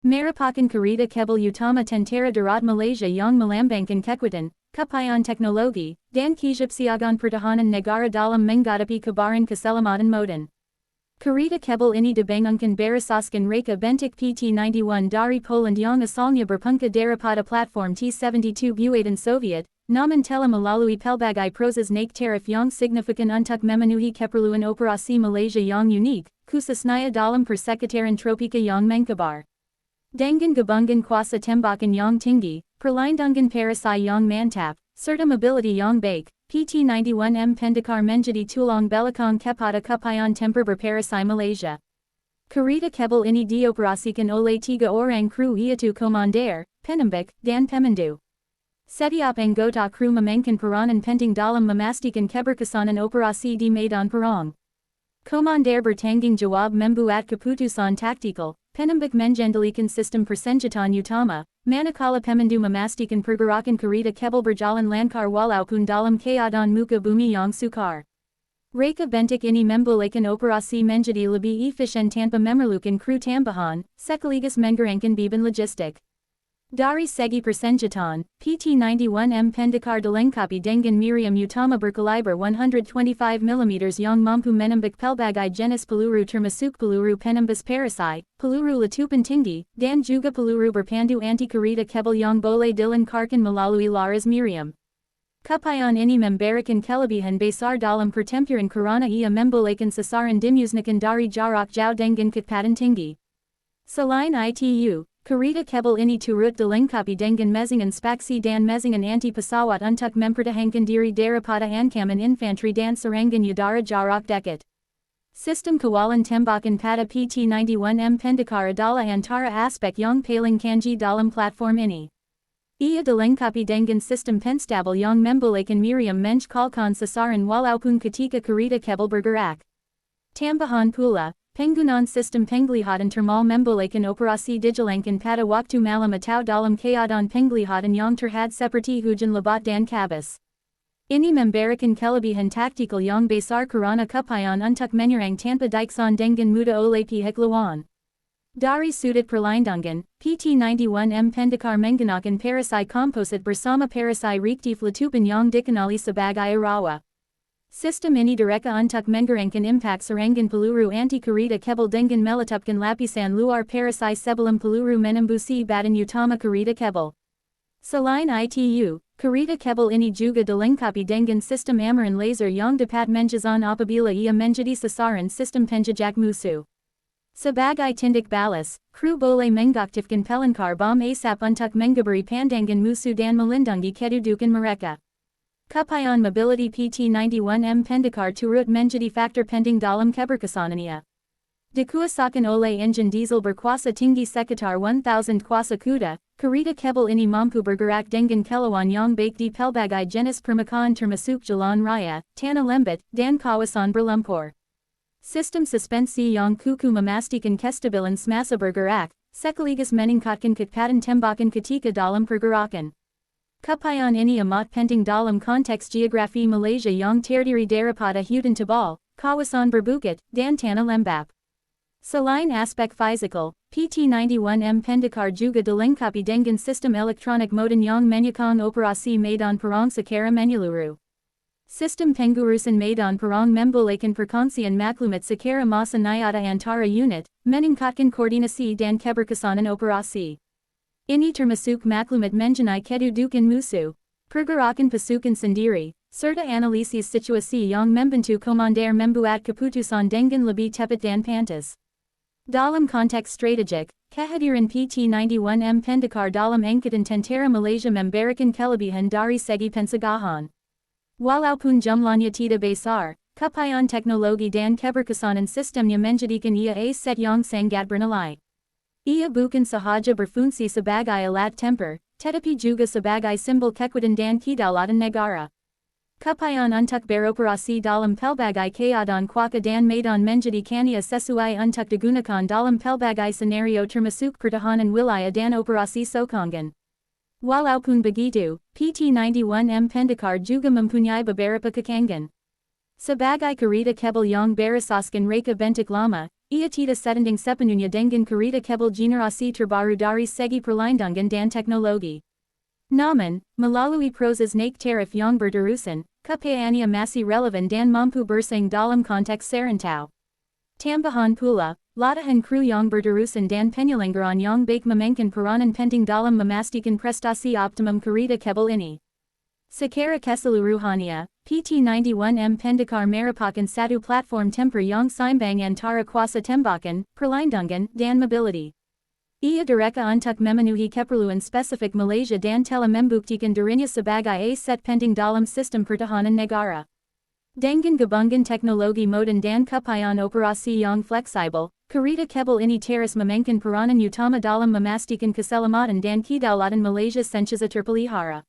Merupakan Kereta Kebal Utama Tentera Darat Malaysia yang melambangkan kekuatan, capaian teknologi, dan kesiapsiagaan pertahanan negara dalam menghadapi kabaran keselamatan moden. Kereta Kebal ini dibangunkan berasaskan reka bentuk PT-91 dari Poland yang asalnya berpangkat daripada platform T-72 buatan Soviet, namun telah melalui pelbagai proses naik taraf yang signifikan untuk memenuhi keperluan operasi Malaysia yang unik, khususnya dalam persekitaran tropika yang mengkabar. Dengan gabungan kuasa tembakan yang tinggi, perlindungan perisai yang mantap, serta mobility yang baik, PT-91M Pendekar menjadi tulang belakang kepada capaian tempur berperisai Malaysia. Kereta Kebal ini dioperasikan oleh 3 orang kru yaitu komander, penembak, dan pemandu. Setiap anggota kru memainkan peranan penting dalam memastikan keberkesanan operasi di medan perang. Komander bertanggung jawab membuat keputusan taktikal, penembak mengendalikan sistem persenjataan utama, manakala pemandu memastikan pergerakan kereta kebal berjalan lancar walaupun dalam keadaan muka bumi yang sukar. Reka bentuk ini membolehkan operasi menjadi lebih efisien tanpa memerlukan kru tambahan, sekaligus mengurangkan beban logistik. Dari segi persenjataan, PT-91M Pendekar dilengkapi dengan meriam utama berkaliber 125mm yang mampu menembak pelbagai jenis peluru termasuk peluru penembus perisai, peluru letupan tinggi, dan juga peluru berpandu anti kereta kebal yang boleh dilengkarkan melalui laras meriam. Capaian ini memberikan kelebihan besar dalam pertempuran karena ia membolehkan sasaran dimusnahkan dari jarak jauh dengan kecepatan tinggi. Selain itu, kereta kebal ini turut dilengkapi dengan mesingan spaksi dan mesingan anti pesawat untuk mempertahankan diri daripada ancaman infanteri dan serangan udara jarak dekat. Sistem kawalan tembakan pada PT-91M Pendekar adalah antara aspek yang paling canggih dalam platform ini. Ia dilengkapi dengan sistem penstabil yang membolehkan meriam mencekalkan sasaran walaupun ketika kereta kebal bergerak. Tambahan pula, penggunaan sistem penglihatan thermal membolehkan operasi dijalankan pada waktu malam atau dalam keadaan penglihatan yang terhad seperti hujan lebat dan kabus. Ini memberikan kelebihan taktikal yang besar karena capaian untuk menyerang tanpa dikesan dengan mudah oleh pihak lawan. Dari sudut perlindungan, PT-91M Pendekar menggunakan perisai komposit bersama perisai reaktif letupan yang dikenali sebagai rawa. Sistem ini direka untuk mengurangkan impak serangan peluru anti kereta kebal dengan meletupkan lapisan luar perisai sebelum peluru menembusi badan utama kereta kebal. Selain itu, kereta kebal ini juga dilengkapi dengan sistem amaran laser yang dapat menjazan apabila ia menjadi sasaran sistem penjajak musuh. Sebagai tindak balas, kru boleh mengaktifkan pelengkar bom asap untuk menggabari pandangan musuh dan melindungi kedudukan mereka. Capaian mobility PT-91M Pendekar turut menjadi faktor penting dalam keberkesanannya. Dikuasakan oleh enjin diesel berkuasa tinggi sekitar 1000 kuasa kuda, kereta kebal ini mampu bergerak dengan kilauan yang baik di pelbagai jenis permukaan termasuk jalan raya, tanah lembut, dan kawasan berlumpur. Sistem suspensi yang kukuh memastikan kestabilan semasa bergerak, sekaligus meningkatkan kecepatan tembakan ketika dalam pergerakan. Capaian ini amat penting dalam konteks geografi Malaysia yang terdiri daripada hutan tebal, kawasan berbukit, dan tanah lembap. Selain aspek fisikal, PT-91M Pendekar juga dilengkapi dengan sistem elektronik moden yang menyokong operasi medan perang secara menyeluruh. Sistem pengurusan medan perang membolehkan perkongsian maklumat secara massa nyata antara unit, meningkatkan koordinasi dan keberkesanan operasi. Ini termasuk maklumat mengenai kedudukan musuh, pergerakan pasukan sendiri, serta analisis situasi yang membantu komander membuat keputusan dengan lebih tepat dan pantas. Dalam konteks strategik, kehadiran PT-91M Pendekar dalam Angkatan Tentera Malaysia memberikan kelebihan dari segi pencegahan. Walaupun jumlahnya tidak besar, capaian teknologi dan keberkesanan sistemnya menjadikan ia aset yang sangat bernilai. Ia bukan sahaja berfungsi sebagai alat tempur, tetapi juga sebagai simbol kekuatan dan kedaulatan negara. Capaian untuk beroperasi dalam pelbagai keadaan cuaca dan medan menjadikannya sesuai untuk digunakan dalam pelbagai senario termasuk pertahanan wilayah dan operasi sokongan. Walaupun begitu, PT-91M Pendekar juga mempunyai beberapa kekurangan. Sebagai kereta kebal yang berasaskan reka bentuk lama, Ia tidak sedang sepenuhnya dengan kereta kebal generasi terbaru dari segi perlindungan dan teknologi. Namun, melalui proses naik taraf yang berterusan, kepayaannya masih relevan dan mampu bersaing dalam konteks serantau. Tambahan pula, latihan kru yang berterusan dan penyelenggaraan yang baik memainkan peranan penting dalam memastikan prestasi optimum kereta kebal ini. Secara keseluruhannya, PT-91M Pendekar merupakan satu platform tempur yang seimbang antara kuasa tembakan, perlindungan, dan mobility. Ia direka untuk memenuhi keperluan spesifik Malaysia dan telah membuktikan dirinya sebagai aset penting dalam sistem pertahanan negara. Dengan gabungan teknologi moden dan capaian operasi yang fleksibel, kereta kebal ini terus memainkan peranan utama dalam memastikan keselamatan dan kedaulatan Malaysia sentiasa terpelihara.